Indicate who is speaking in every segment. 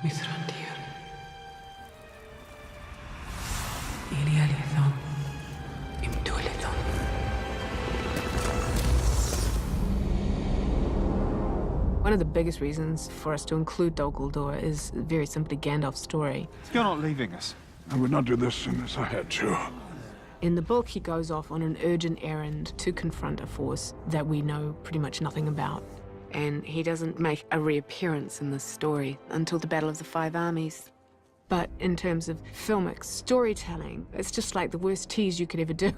Speaker 1: Mithrandir. Ilialithon. Imdulithon. One of the biggest reasons for us to include Dol Guldur is very simply Gandalf's story.
Speaker 2: You're not leaving us.
Speaker 3: I would not do this unless I had to.
Speaker 1: In the book, he goes off on an urgent errand to confront a force that we know pretty much nothing about. And he doesn't make a reappearance in this story until the Battle of the Five Armies. But in terms of filmic storytelling, it's just like the worst tease you could ever do.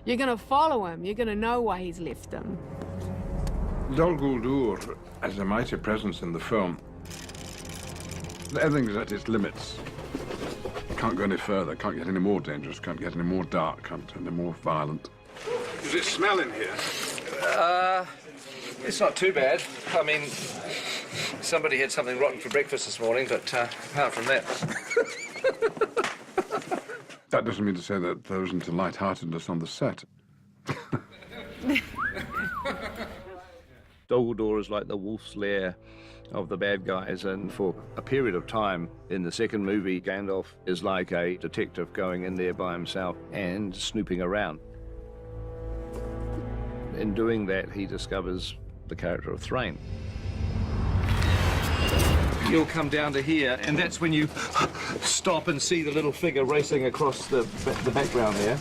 Speaker 1: You're going to follow him. You're going to know why he's left them.
Speaker 3: Dol Guldur has a mighty presence in the film. Everything's at its limits. Can't go any further, can't get any more dangerous, can't get any more dark, can't get any more violent. Does it smell in here?
Speaker 4: It's not too bad. I mean, somebody had something rotten for breakfast this morning, but apart from that...
Speaker 3: That doesn't mean to say that there isn't a light-heartedness on the set.
Speaker 4: Dol Guldur is like the wolf's lair of the bad guys, and for a period of time in the second movie, Gandalf is like a detective going in there by himself and snooping around. In doing that, he discovers the character of Thrain. You'll come down to here, and that's when you stop and see the little figure racing across the background there.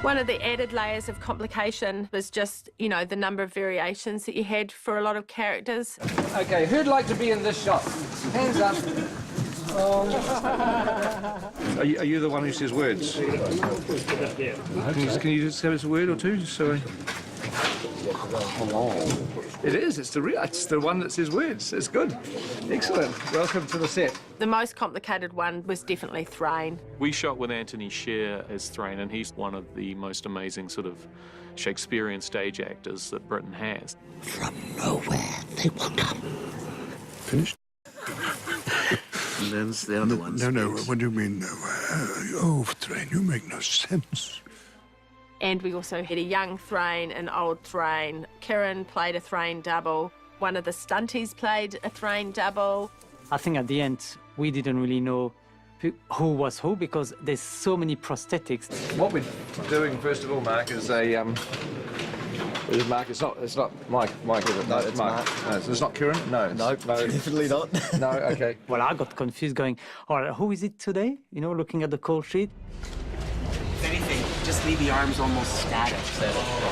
Speaker 5: One of the added layers of complication was just, you know, the number of variations that you had for a lot of characters.
Speaker 4: Okay, who'd like to be in this shot? Hands up. Are you the one who says words? Can you just give us a word or two, just so I... It is. It's the one that says words. It's good. Excellent. Welcome to the set.
Speaker 5: The most complicated one was definitely Thrain.
Speaker 6: We shot with Anthony Sher as Thrain, and he's one of the most amazing sort of Shakespearean stage actors that Britain has.
Speaker 7: From nowhere, they will come.
Speaker 3: Finished?
Speaker 8: And then the other ones.
Speaker 3: No, what do you mean nowhere? Oh, Thrain, you make no sense.
Speaker 5: And we also had a young Thrain, an old Thrain. Kieran played a Thrain double. One of the stunties played a Thrain double.
Speaker 9: I think at the end, we didn't really know who was who because there's so many prosthetics.
Speaker 4: What we're doing, first of all, Mark, is a... Mark, it's not Mike, is it?
Speaker 8: No, it's Mark.
Speaker 4: No, so it's not Kieran? No.
Speaker 8: No, definitely not.
Speaker 4: No, okay.
Speaker 9: Well, I got confused going, all right, who is it today? You know, looking at the call sheet.
Speaker 10: If anything, just leave the arms almost static.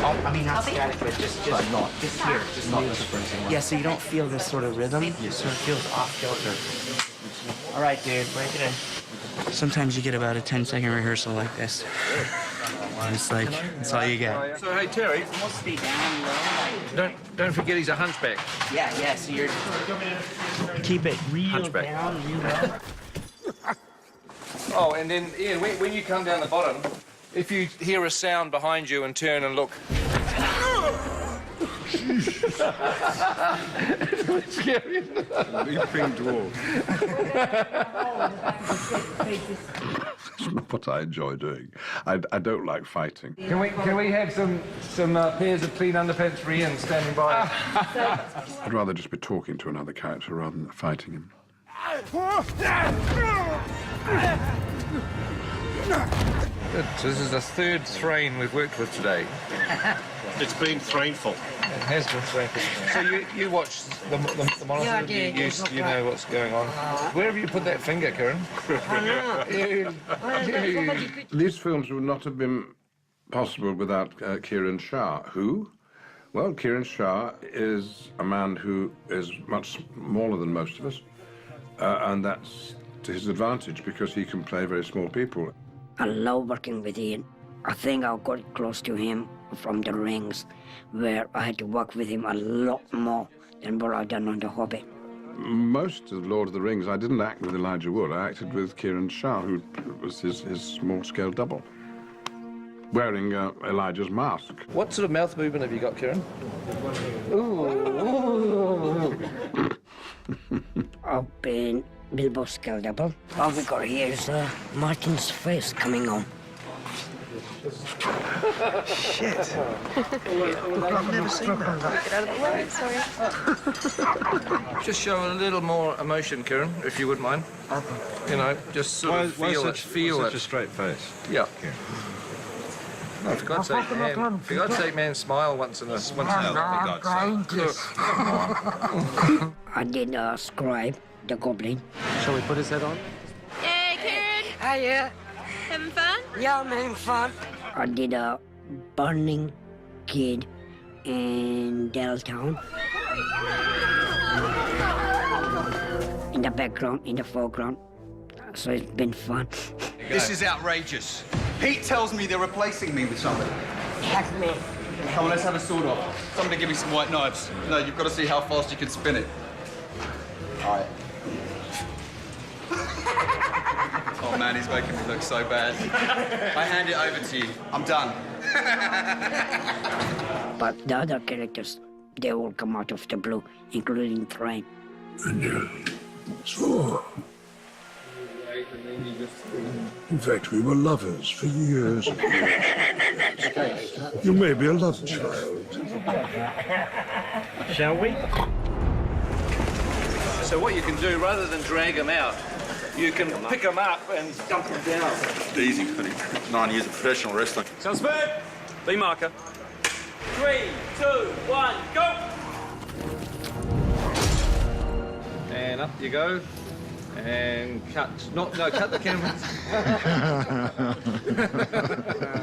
Speaker 10: I mean, not static, but just here. Just not yeah, so you don't feel this sort of rhythm. It sort of feels off kilter. All right, dude, break it in. Sometimes you get about a 10-second rehearsal like this. It's like, that's all you get.
Speaker 4: So, hey, Terry,
Speaker 10: Must be down low.
Speaker 4: don't forget he's a hunchback.
Speaker 10: Yeah, so you're... Keep it real
Speaker 4: Hunchback.
Speaker 10: down, real low.
Speaker 4: Oh, and then, Ian, when you come down the bottom, if you hear a sound behind you and turn and look... It's scary, isn't it?
Speaker 3: Leaping dwarf. That's not what I enjoy doing. I don't like fighting.
Speaker 4: Can we have some pairs of clean underpants for Ian standing by?
Speaker 3: I'd rather just be talking to another character rather than fighting him.
Speaker 4: Good. So this is the third Thrain we've worked with today.
Speaker 2: It's been Thrainful.
Speaker 4: It has been Thrainful. So you watch the monitor,
Speaker 7: Yeah, I do.
Speaker 4: you know what's going on. Where have you put that finger, Kieran?
Speaker 3: These films would not have been possible without Kieran Shah. Who? Well, Kieran Shah is a man who is much smaller than most of us, and that's to his advantage because he can play very small people.
Speaker 7: I love working with Ian. I think I got close to him from The Rings, where I had to work with him a lot more than what I've done on The Hobbit.
Speaker 3: Most of Lord of the Rings, I didn't act with Elijah Wood. I acted with Kieran Shah, who was his small-scale double, wearing Elijah's mask.
Speaker 4: What sort of mouth movement have you got, Kieran?
Speaker 7: I've been Bilbo's scale double. All we got here is Martin's face coming on.
Speaker 8: Shit. I've never seen that.
Speaker 5: Get out of the way, sorry.
Speaker 4: Just show a little more emotion, Kieran, if you wouldn't mind. You know, just sort of feel it.
Speaker 3: Such a straight face.
Speaker 4: Yeah. No, for God's sake, man, smile once in a while.
Speaker 7: I did scribe the goblin.
Speaker 9: Shall we put his head on?
Speaker 5: Yeah, Kieran,
Speaker 7: Hiya.
Speaker 5: having fun?
Speaker 7: Yeah, I'm having fun. I did a burning kid in Deltown. In the background, in the foreground. So it's been fun.
Speaker 11: This is outrageous. Pete tells me they're replacing me with somebody.
Speaker 7: That's me.
Speaker 11: Come on, let's have a sword off. Somebody give me some white knives. No, you've got to see how fast you can spin it. All right. Oh man, he's making me look so bad. I hand it over to you. I'm done.
Speaker 7: But the other characters, they all come out of the blue, including Thrain.
Speaker 12: So, in fact, we were lovers for years and years. You may be a love child.
Speaker 9: Shall we?
Speaker 4: So what you can do, rather than drag them out, you can pick them up and dump them down.
Speaker 11: Easy, buddy. 9 years of professional wrestling.
Speaker 9: Sounds good. B marker. 3, 2, 1, go!
Speaker 4: And up you go. And cut. Cut the camera.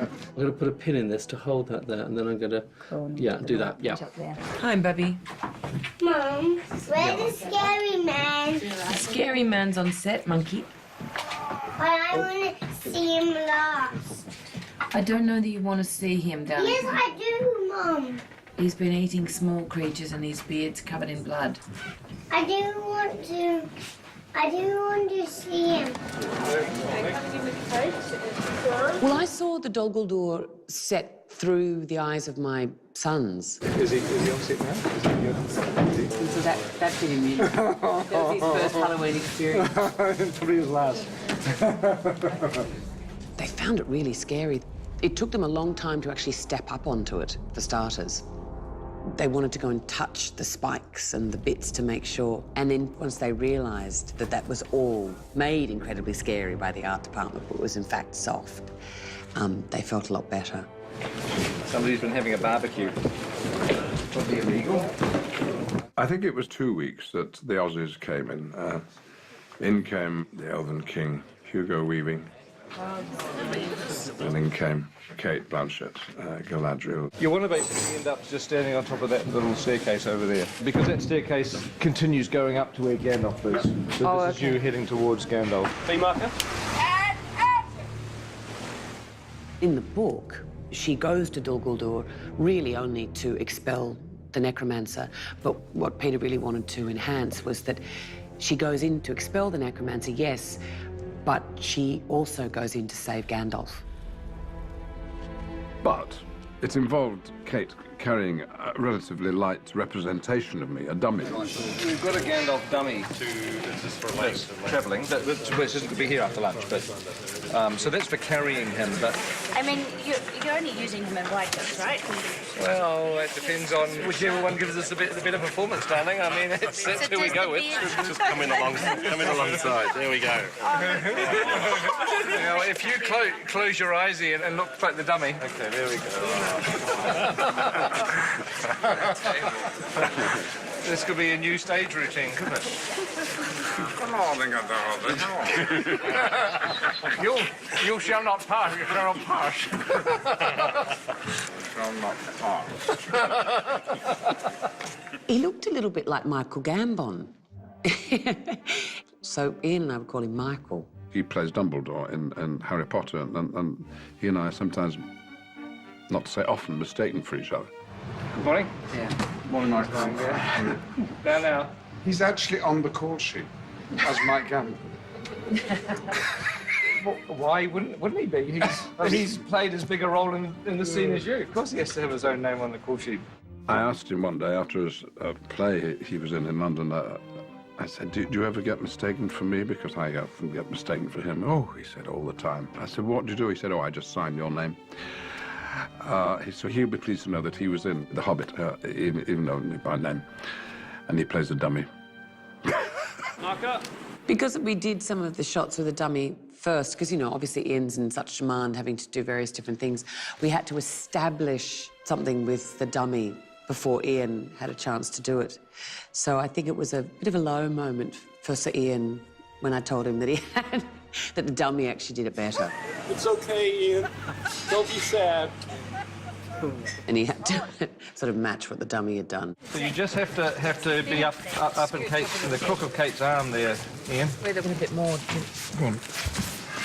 Speaker 13: I'm going to put a pin in this to hold that there, and then I'm going to, do that. Yeah.
Speaker 14: Hi, Bubby.
Speaker 15: Mum, where's the scary man?
Speaker 14: The scary man's on set, monkey.
Speaker 15: But I want to see him last.
Speaker 14: I don't know that you want to see him, darling.
Speaker 15: Yes, I do, Mum.
Speaker 14: He's been eating small creatures and his beard's covered in blood.
Speaker 15: I do want to see him.
Speaker 14: Well, I saw the Dol Guldur set through the eyes of my sons.
Speaker 13: Is he on set now?
Speaker 14: So that did him in. That was his first Halloween experience.
Speaker 13: Probably his last.
Speaker 14: They found it really scary. It took them a long time to actually step up onto it, for starters. They wanted to go and touch the spikes and the bits to make sure. And then once they realised that that was all made incredibly scary by the art department, but was in fact soft, they felt a lot better.
Speaker 4: Somebody's been having a barbecue. Probably illegal.
Speaker 3: I think it was 2 weeks that the Aussies came in. In came the Elven King, Hugo Weaving. And in came Kate Blanchett, Galadriel.
Speaker 4: You want to basically end up just standing on top of that little staircase over there, because that staircase continues going up to where Gandalf is. So this is you heading towards Gandalf.
Speaker 9: B marker.
Speaker 14: In the book, she goes to Dol Guldur really only to expel the Necromancer. But what Peter really wanted to enhance was that she goes in to expel the Necromancer, yes, but she also goes in to save Gandalf.
Speaker 3: But it involved Kate carrying a relatively light representation of me, a dummy.
Speaker 4: We've got a Gandalf dummy that's travelling, which isn't to be here after lunch, but so that's for carrying him. But
Speaker 15: I mean, you're only using him in white goods, right?
Speaker 4: well, it depends on whichever one gives us the better performance, darling. I mean, that's who we go with.
Speaker 2: Just come in alongside. There we go.
Speaker 4: You know, if you close your eyes here and look like the dummy.
Speaker 2: Okay, there we go.
Speaker 4: This could be a new stage routine, couldn't it? You shall not pass. You shall not pass.
Speaker 3: Shall not pass.
Speaker 14: He looked a little bit like Michael Gambon. So Ian and I would call him Michael.
Speaker 3: He plays Dumbledore in Harry Potter, and he and I are sometimes, not to say often, mistaken for each other.
Speaker 4: Good morning.
Speaker 10: Yeah. Morning, Mark.
Speaker 4: Now.
Speaker 12: He's actually on the call sheet as Mike Gambon.
Speaker 4: Why wouldn't he be? He's played as big a role in the scene as you. Of course he has to have his own name on the call sheet.
Speaker 3: I asked him one day after his play he was in London, I said, do you ever get mistaken for me? Because I often get mistaken for him. Oh, he said, all the time. I said, what do you do? He said, oh, I just signed your name. So he'll be pleased to know that he was in The Hobbit, even though only by name. and he plays a dummy.
Speaker 14: Because we did some of the shots with the dummy first, because, you know, obviously Ian's in such demand, having to do various different things, we had to establish something with the dummy before Ian had a chance to do it. So I think it was a bit of a low moment for Sir Ian when I told him that that the dummy actually did it better.
Speaker 16: It's okay, Ian. Don't be sad.
Speaker 14: And he had to sort of match what the dummy had done.
Speaker 4: So you just have to be up in Kate's, the crook of Kate's arm there, Ian.
Speaker 1: Wait a bit more.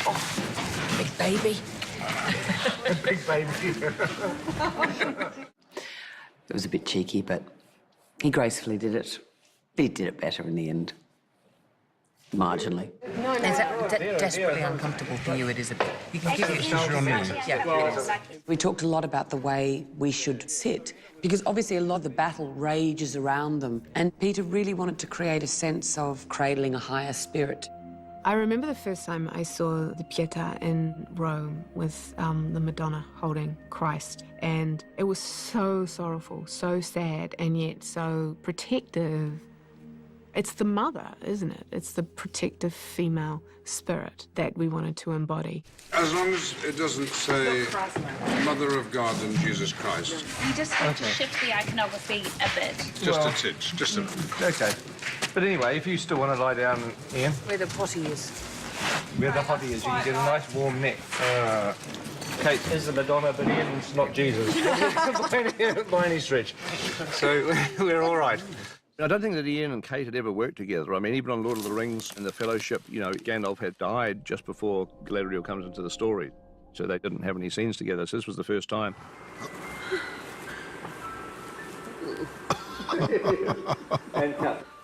Speaker 1: Oh, big baby.
Speaker 10: Big baby.
Speaker 14: It was a bit cheeky, but he gracefully did it. But he did it better in the end. Marginally.
Speaker 1: Is that desperately uncomfortable for you, it is a bit? You can give it your knees. Yeah.
Speaker 14: We talked a lot about the way we should sit, because obviously a lot of the battle rages around them, and Peter really wanted to create a sense of cradling a higher spirit.
Speaker 1: I remember the first time I saw the Pietà in Rome with the Madonna holding Christ, and it was so sorrowful, so sad, and yet so protective. It's the mother, isn't it? It's the protective female spirit that we wanted to embody.
Speaker 3: As long as it doesn't say Mother of God and Jesus Christ.
Speaker 17: You just have to shift the iconography a bit.
Speaker 3: Just a titch, just a...
Speaker 4: OK. But anyway, if you still want to lie down, Ian.
Speaker 1: Where the potty is.
Speaker 4: Where the hottie is, you can get a nice warm neck. Kate is the Madonna, but Ian's not Jesus. By any stretch. So we're all right. I don't think that Ian and Kate had ever worked together. I mean, even on Lord of the Rings and the Fellowship, you know, Gandalf had died just before Galadriel comes into the story. So they didn't have any scenes together. So this was the first time.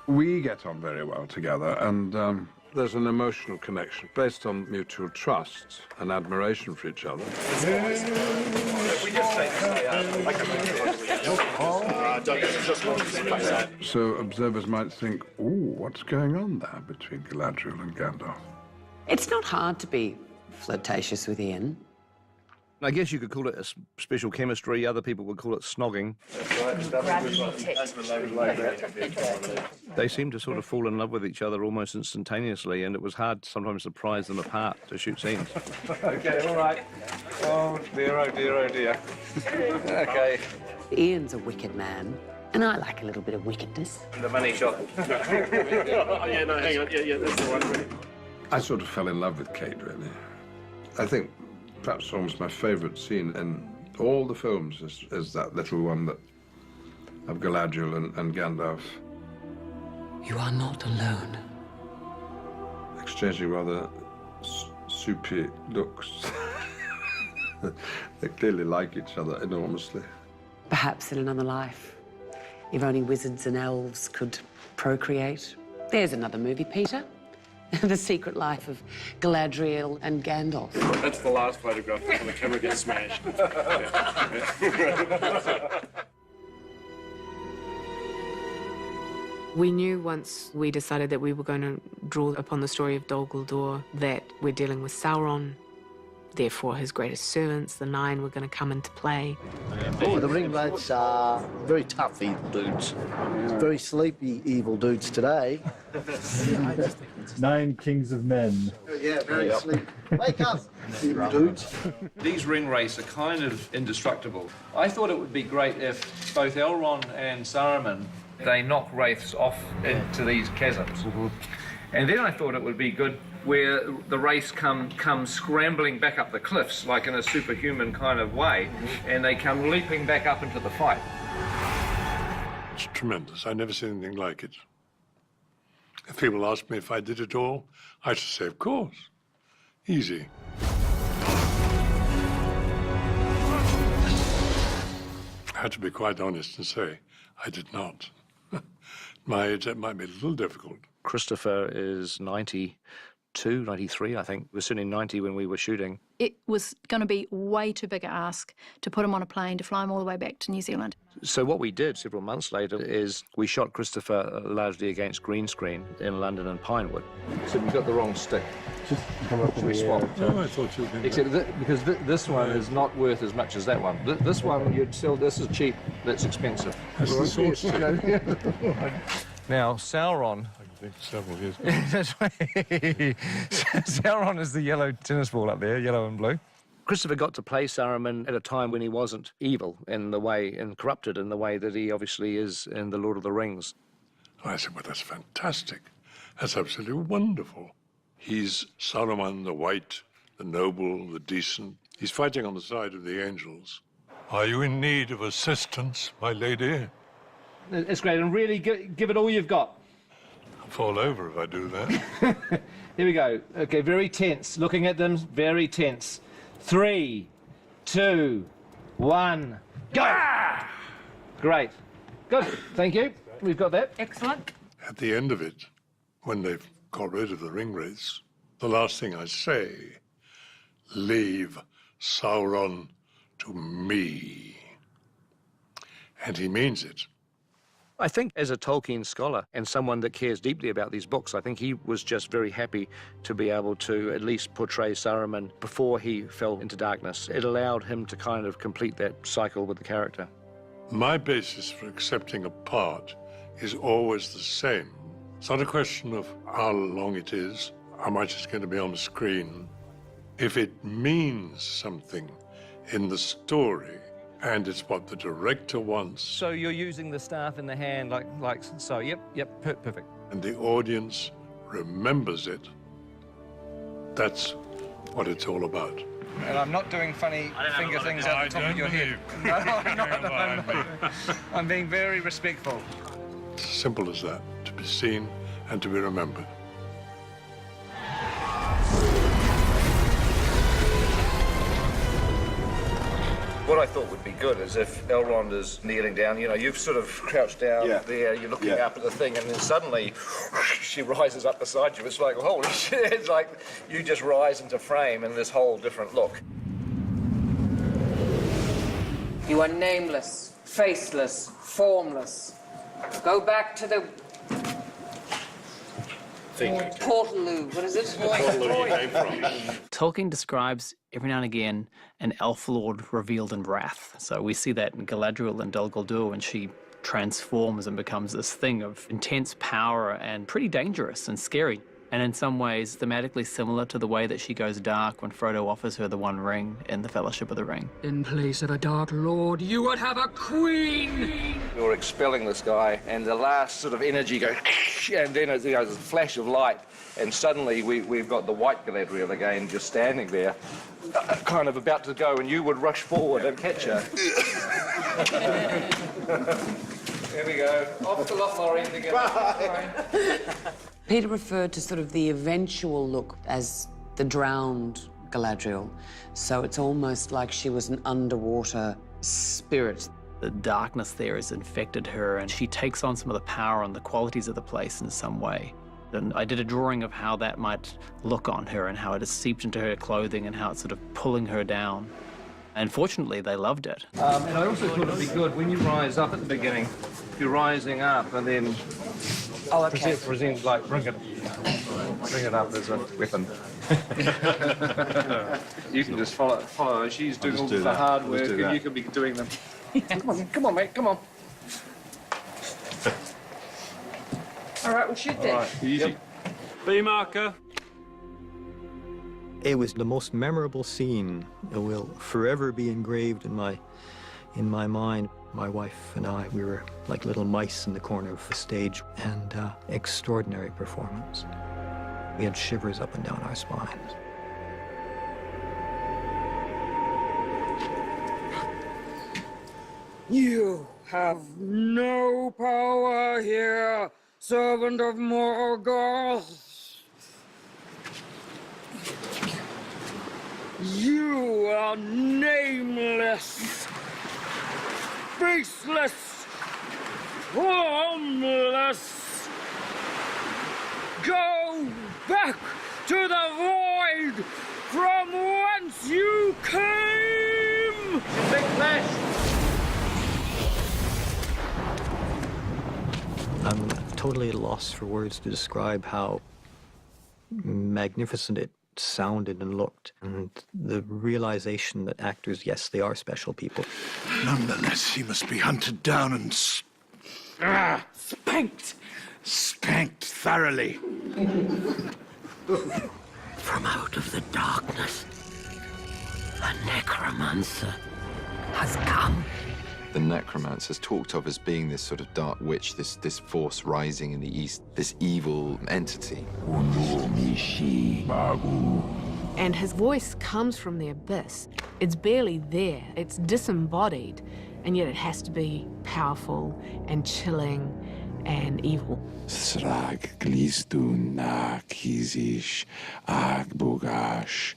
Speaker 3: We get on very well together, and there's an emotional connection based on mutual trust and admiration for each other. So observers might think, ooh, what's going on there between Galadriel and Gandalf?
Speaker 14: It's not hard to be flirtatious with Ian.
Speaker 4: I guess you could call it a special chemistry. Other people would call it snogging. They seemed to sort of fall in love with each other almost instantaneously, and it was hard sometimes to prise them apart to shoot scenes. OK, all right. Oh, dear, oh, dear, oh, dear. OK.
Speaker 14: Ian's a wicked man, and I like a little bit of wickedness.
Speaker 4: The money shot.
Speaker 2: Oh, yeah, no, hang on. Yeah, that's the one.
Speaker 3: I sort of fell in love with Kate, really. I think perhaps almost my favourite scene in all the films is that little one that of Galadriel and Gandalf.
Speaker 14: You are not alone.
Speaker 3: Exchanging rather soupy looks. They clearly like each other enormously.
Speaker 14: Perhaps in another life, if only wizards and elves could procreate. There's another movie, Peter. The Secret Life of Galadriel and Gandalf.
Speaker 2: That's the last photograph before the camera gets smashed.
Speaker 1: We knew once we decided that we were going to draw upon the story of Dol Guldur that we're dealing with Sauron, therefore his greatest servants, the Nine, were going to come into play.
Speaker 8: Oh, the ring rats are very tough evil dudes. Very sleepy evil dudes today.
Speaker 18: 9 kings of men.
Speaker 8: Yeah, very sleepy. Wake up, evil dudes.
Speaker 4: These ring wraiths are kind of indestructible. I thought it would be great if both Elrond and Saruman, they knock wraiths off into these chasms. And then I thought it would be good where the wraiths come scrambling back up the cliffs, like in a superhuman kind of way, and they come leaping back up into the fight.
Speaker 12: It's tremendous. I've never seen anything like it. If people ask me if I did it all, I should say, of course. Easy. I had to be quite honest and say, I did not. At my age, that might be a little difficult.
Speaker 4: Christopher is 92, 93, I think. He was certainly 90 when we were shooting.
Speaker 17: It was going to be way too big a ask to put him on a plane to fly him all the way back to New Zealand.
Speaker 4: So what we did several months later is we shot Christopher largely against green screen in London and Pinewood. So we got the wrong stick.
Speaker 18: Just come up
Speaker 4: we swapped.
Speaker 12: Oh, I thought you did.
Speaker 4: Except because this one is not worth as much as that one. This one you'd sell. This is cheap. That's expensive.
Speaker 12: That's the source.
Speaker 4: Now, Sauron...
Speaker 12: I think several years ago.
Speaker 4: That's right. Sauron is the yellow tennis ball up there, yellow and blue. Christopher got to play Saruman at a time when he wasn't evil in the way, and corrupted in the way that he obviously is in The Lord of the Rings.
Speaker 12: I said, well, that's fantastic. That's absolutely wonderful. He's Saruman the White, the noble, the decent. He's fighting on the side of the angels. Are you in need of assistance, my lady?
Speaker 4: It's great, and really give it all you've got.
Speaker 12: I'll fall over if I do that.
Speaker 4: Here we go. Okay, very tense. Looking at them, very tense. 3, 2, 1, go! Ah! Great. Good, thank you. We've got that.
Speaker 5: Excellent.
Speaker 12: At the end of it, when they've got rid of the ring wraiths, the last thing I say, leave Sauron to me. And he means it.
Speaker 4: I think as a Tolkien scholar and someone that cares deeply about these books, I think he was just very happy to be able to at least portray Saruman before he fell into darkness. It allowed him to kind of complete that cycle with the character.
Speaker 12: My basis for accepting a part is always the same. It's not a question of how long it is, how much is going to be on the screen. If it means something in the story, and it's what the director wants.
Speaker 4: So you're using the staff in the hand like so. Yep, perfect.
Speaker 12: And the audience remembers it. That's what it's all about.
Speaker 4: And I'm not doing funny finger things out the top of your head. No, I'm not. I'm being very respectful.
Speaker 12: It's as simple as that, to be seen and to be remembered.
Speaker 4: What I thought would be good is if Elrond is kneeling down, you know, you've sort of crouched down there, you're looking up at the thing, and then suddenly she rises up beside you. It's like, holy shit, it's like you just rise into frame in this whole different look.
Speaker 19: You are nameless, faceless, formless. Go back to the... Portaloo, what is it?
Speaker 9: Tolkien describes every now and again an elf lord revealed in wrath. So we see that in Galadriel and Dol Guldur when she transforms and becomes this thing of intense power and pretty dangerous and scary. And in some ways thematically similar to the way that she goes dark when Frodo offers her the One Ring in the Fellowship of the Ring.
Speaker 19: In place of a Dark Lord, you would have a queen!
Speaker 4: You're expelling this guy, and the last sort of energy goes, and then there's a flash of light, and suddenly we've got the white Galadriel again just standing there, kind of about to go, and you would rush forward and catch her. There we go. Off the Lothlorien together.
Speaker 14: Peter referred to sort of the eventual look as the drowned Galadriel. So it's almost like she was an underwater spirit.
Speaker 9: The darkness there has infected her, and she takes on some of the power and the qualities of the place in some way. And I did a drawing of how that might look on her and how it has seeped into her clothing and how it's sort of pulling her down. And fortunately, they loved it.
Speaker 4: And I also thought it'd be good when you rise up at the beginning, you're rising up and then present like bring it up as a weapon. You can just follow her. She's doing all the hard work, and you can be doing them. Come on, mate, come on.
Speaker 19: All right, we'll shoot then.
Speaker 4: All right, easy.
Speaker 16: B marker.
Speaker 20: It was the most memorable scene. It will forever be engraved in my mind. My wife and I, we were like little mice in the corner of the stage, and extraordinary performance. We had shivers up and down our spines.
Speaker 19: You have no power here, servant of Morgoth. You are nameless, faceless, formless. Go back to the void from whence you came!
Speaker 4: Big flash!
Speaker 20: I'm totally at a loss for words to describe how magnificent it sounded and looked, and the realization that actors, yes, they are special people.
Speaker 21: Nonetheless, he must be hunted down and
Speaker 19: spanked
Speaker 21: spanked thoroughly.
Speaker 22: From out of the darkness, a necromancer has come.
Speaker 23: The Necromancer's talked of as being this sort of dark witch, this force rising in the east, this evil entity.
Speaker 1: And his voice comes from the abyss. It's barely there, it's disembodied, and yet it has to be powerful and chilling and evil.
Speaker 21: Srag glistun kizish agbogash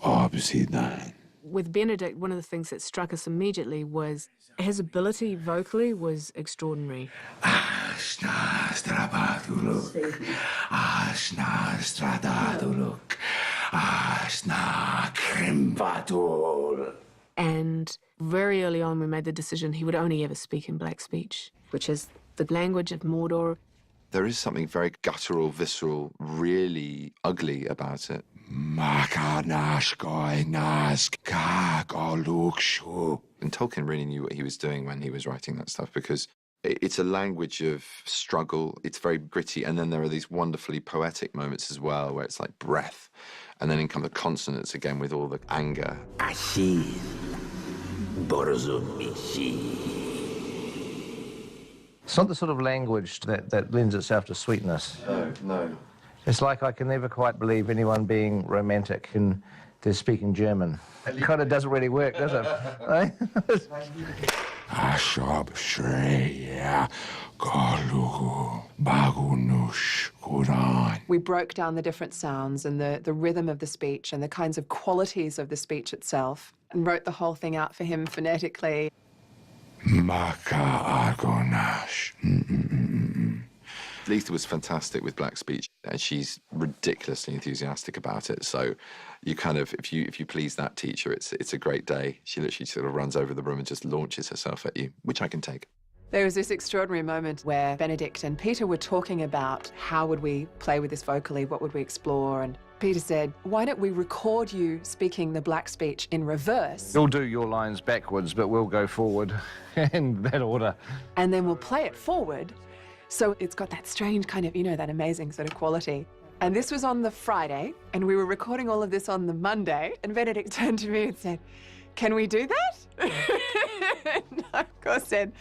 Speaker 21: obsidan.
Speaker 1: With Benedict, one of the things that struck us immediately was his ability vocally was extraordinary.
Speaker 21: Ashna strabaduluk, ashna stradaduluk, ashna krimbadul.
Speaker 1: And very early on, we made the decision he would only ever speak in black speech, which is the language of Mordor.
Speaker 23: There is something very guttural, visceral, really ugly about it. And Tolkien really knew what he was doing when he was writing that stuff, because it's a language of struggle. It's very gritty, and then there are these wonderfully poetic moments as well, where it's like breath, and then in come the consonants again with all the anger.
Speaker 4: It's not the sort of language that lends itself to sweetness.
Speaker 23: No.
Speaker 4: It's like I can never quite believe anyone being romantic and they're speaking German. It kind of doesn't really work, does it?
Speaker 24: We broke down the different sounds and the rhythm of the speech and the kinds of qualities of the speech itself and wrote the whole thing out for him phonetically.
Speaker 23: Letha was fantastic with black speech, and she's ridiculously enthusiastic about it. So you kind of, if you please that teacher, it's a great day. She literally sort of runs over the room and just launches herself at you, which I can take.
Speaker 24: There was this extraordinary moment where Benedict and Peter were talking about how would we play with this vocally, what would we explore, and Peter said, why don't we record you speaking the black speech in reverse?
Speaker 4: You'll do your lines backwards, but we'll go forward in that order.
Speaker 24: And then we'll play it forward. So it's got that strange kind of, you know, that amazing sort of quality. And this was on the Friday, and we were recording all of this on the Monday, and Benedict turned to me and said, can we do that? And I, of course, said,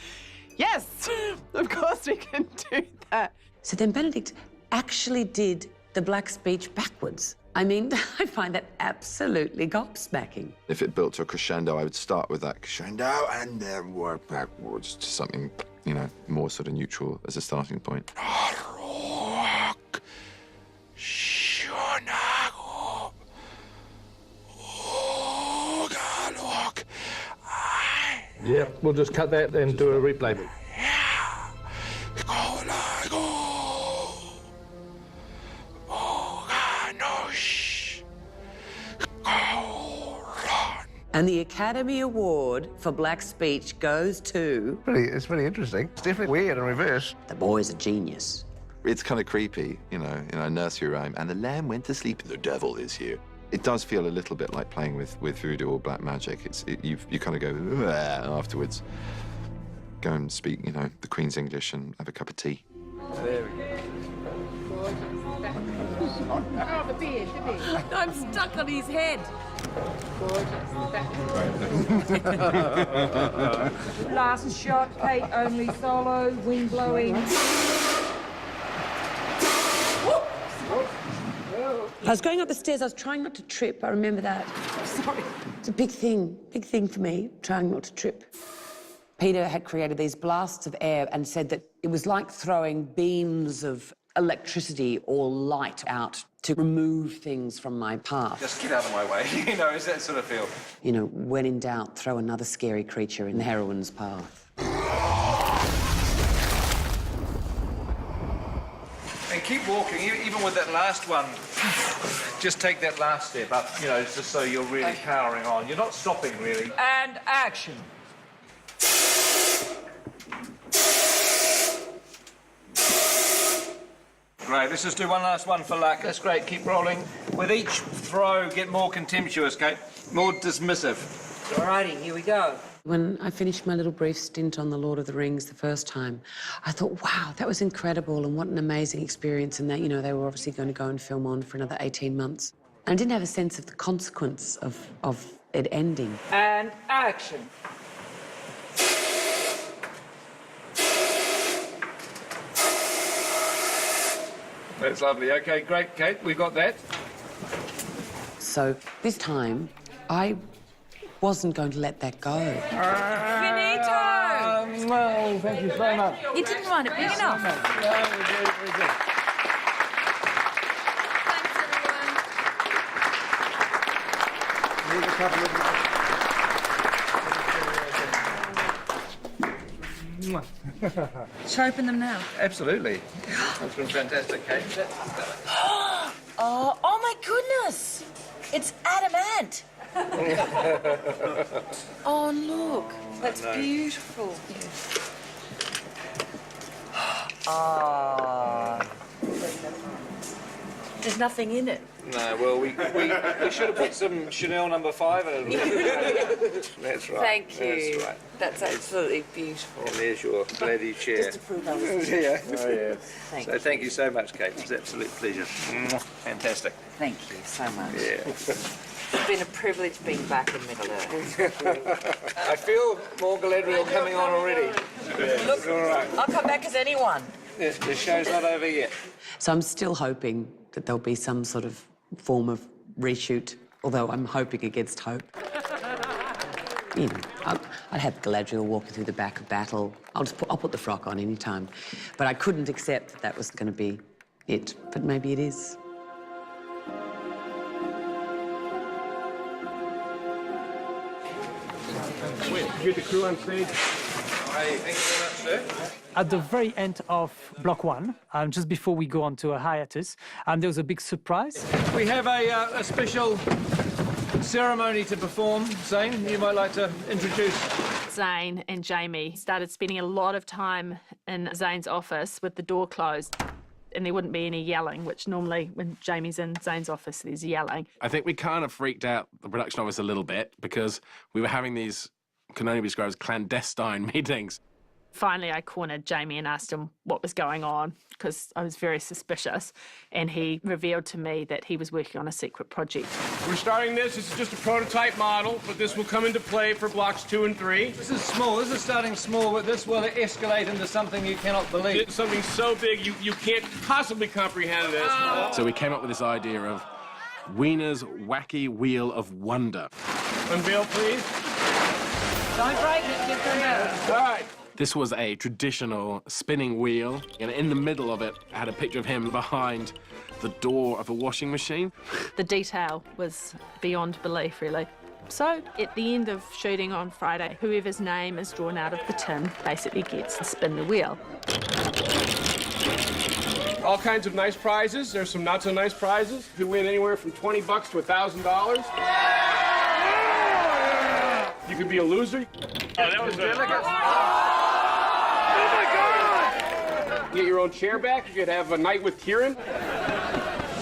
Speaker 24: yes, of course we can do that.
Speaker 14: So then Benedict actually did the black speech backwards. I mean, I find that absolutely gobsmacking.
Speaker 23: If it built to a crescendo, I would start with that crescendo and then work backwards to something, you know, more sort of neutral as a starting point.
Speaker 4: Yeah, we'll just cut that and do a replay.
Speaker 14: And the Academy Award for Black Speech goes to...
Speaker 4: It's really interesting. It's definitely weird in reverse.
Speaker 14: The boy's a genius.
Speaker 23: It's kind of creepy, you know, in a nursery rhyme. And the lamb went to sleep, the devil is here. It does feel a little bit like playing with voodoo or black magic. You kind of go afterwards. Go and speak, you know, the Queen's English and have a cup of tea.
Speaker 4: There we go.
Speaker 19: Oh, the beard. I'm stuck on his head. Last shot, Kate, only solo, wind blowing.
Speaker 14: I was going up the stairs, I was trying not to trip, I remember that.
Speaker 19: Sorry.
Speaker 14: It's a big thing for me, trying not to trip. Peter had created these blasts of air and said that it was like throwing beams of electricity or light out to remove things from my path.
Speaker 4: Just get out of my way, you know, is that sort of feel?
Speaker 14: You know, when in doubt, throw another scary creature in the heroine's path.
Speaker 4: And keep walking, even with that last one. Just take that last step up, you know, just so you're really powering on. You're not stopping, really.
Speaker 19: And action.
Speaker 4: Great, let's just do one last one for luck. That's great, keep rolling. With each throw, get more contemptuous, Kate. More dismissive.
Speaker 19: Alrighty, here we go.
Speaker 14: When I finished my little brief stint on The Lord of the Rings the first time, I thought, wow, that was incredible and what an amazing experience, and that, you know, they were obviously going to go and film on for another 18 months. And I didn't have a sense of the consequence of it ending.
Speaker 19: And action.
Speaker 4: That's lovely. OK, great, Kate. We got that.
Speaker 14: So this time, I wasn't going to let that go.
Speaker 19: Finito!
Speaker 18: Well, thank you so much.
Speaker 19: You didn't write it big enough.
Speaker 18: Yeah, very good. Here's a couple of...
Speaker 19: Should I open them now?
Speaker 4: Absolutely. That's been fantastic, Kate.
Speaker 19: Oh my goodness! It's adamant. Oh, look. That's beautiful. Ah. There's nothing in it.
Speaker 4: No, well, we should have put some Chanel No. 5 in it. That's right.
Speaker 19: Thank you.
Speaker 4: That's right.
Speaker 19: That's absolutely beautiful.
Speaker 4: And there's your bloody chair.
Speaker 19: Just to prove I was...
Speaker 4: Yeah.
Speaker 19: Oh, yeah.
Speaker 4: Thank you so much, Kate. It was an absolute pleasure. Fantastic.
Speaker 19: Thank you so much.
Speaker 4: Yeah.
Speaker 19: It's been a privilege being back in Middle-earth.
Speaker 4: I feel more Galadriel coming on already.
Speaker 19: Look,
Speaker 4: all right.
Speaker 19: I'll come back as anyone.
Speaker 4: Yes, the show's not over yet.
Speaker 14: So I'm still hoping that there'll be some sort of form of reshoot, although I'm hoping against hope. You know, I'd have Galadriel walking through the back of battle. I'll put the frock on any time. But I couldn't accept that that was going to be it. But maybe it is.
Speaker 2: Wait, you're the crew on stage?
Speaker 4: Hey, thank you very much, sir.
Speaker 6: At the very end of Block 1, just before we go on to a hiatus, there was a big surprise.
Speaker 4: We have a special ceremony to perform. Zane, you might like to introduce.
Speaker 5: Zane and Jamie started spending a lot of time in Zane's office with the door closed. And there wouldn't be any yelling, which normally when Jamie's in Zane's office, there's yelling.
Speaker 2: I think we kind of freaked out the production office a little bit because we were having these, can only be described as clandestine meetings.
Speaker 5: Finally, I cornered Jamie and asked him what was going on because I was very suspicious. And he revealed to me that he was working on a secret project.
Speaker 16: We're starting this. This is just a prototype model, but this will come into play for blocks 2 and 3.
Speaker 4: This is small. This is starting small, but this will escalate into something you cannot believe.
Speaker 16: It's something so big you can't possibly comprehend this.
Speaker 2: So we came up with this idea of Wiener's Wacky Wheel of Wonder.
Speaker 16: Unveil, please.
Speaker 19: Don't break it. Get them out.
Speaker 16: All right.
Speaker 2: This was a traditional spinning wheel, and in the middle of it had a picture of him behind the door of a washing machine.
Speaker 5: The detail was beyond belief, really. So, at the end of shooting on Friday, whoever's name is drawn out of the tin basically gets to spin the wheel.
Speaker 16: All kinds of nice prizes. There's some not so nice prizes. You win anywhere from $20 to $1,000. You could be a loser. Oh, that was Get your own chair back. You could have a night with Kieran.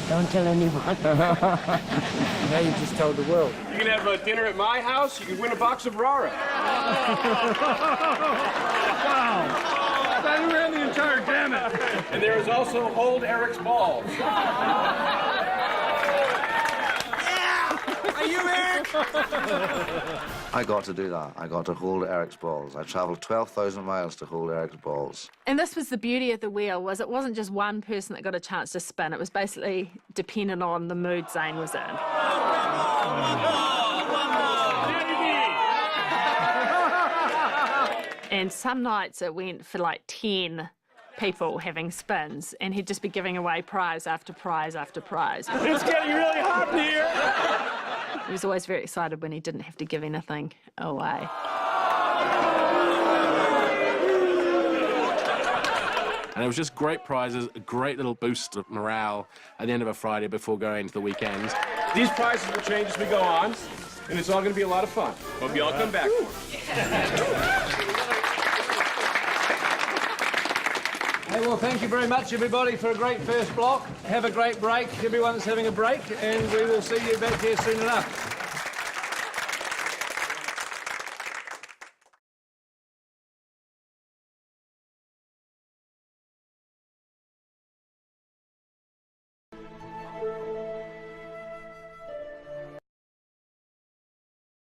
Speaker 21: Don't tell anyone. Now you just told the world.
Speaker 16: You can have a dinner at my house. You can win a box of Rara.
Speaker 21: Wow.
Speaker 16: That ran the entire gamut. And there is also Hold Eric's Balls.
Speaker 21: Are you Eric?
Speaker 7: I got to do that. I got to hold Eric's balls. I travelled 12,000 miles to hold Eric's balls.
Speaker 5: And this was the beauty of the wheel, was it wasn't just one person that got a chance to spin. It was basically dependent on the mood Zane was in. And some nights it went for like 10 people having spins, and he'd just be giving away prize after prize after prize.
Speaker 16: It's getting really hot in here.
Speaker 5: He was always very excited when he didn't have to give anything away.
Speaker 2: And it was just great prizes, a great little boost of morale at the end of a Friday before going into the weekend.
Speaker 16: These prizes will change as we go on, and it's all going to be a lot of fun. Hope you all come back for it.
Speaker 4: Hey, well, thank you very much, everybody, for a great first block. Have a great break. Everyone's having a break, and we will see you back here soon enough.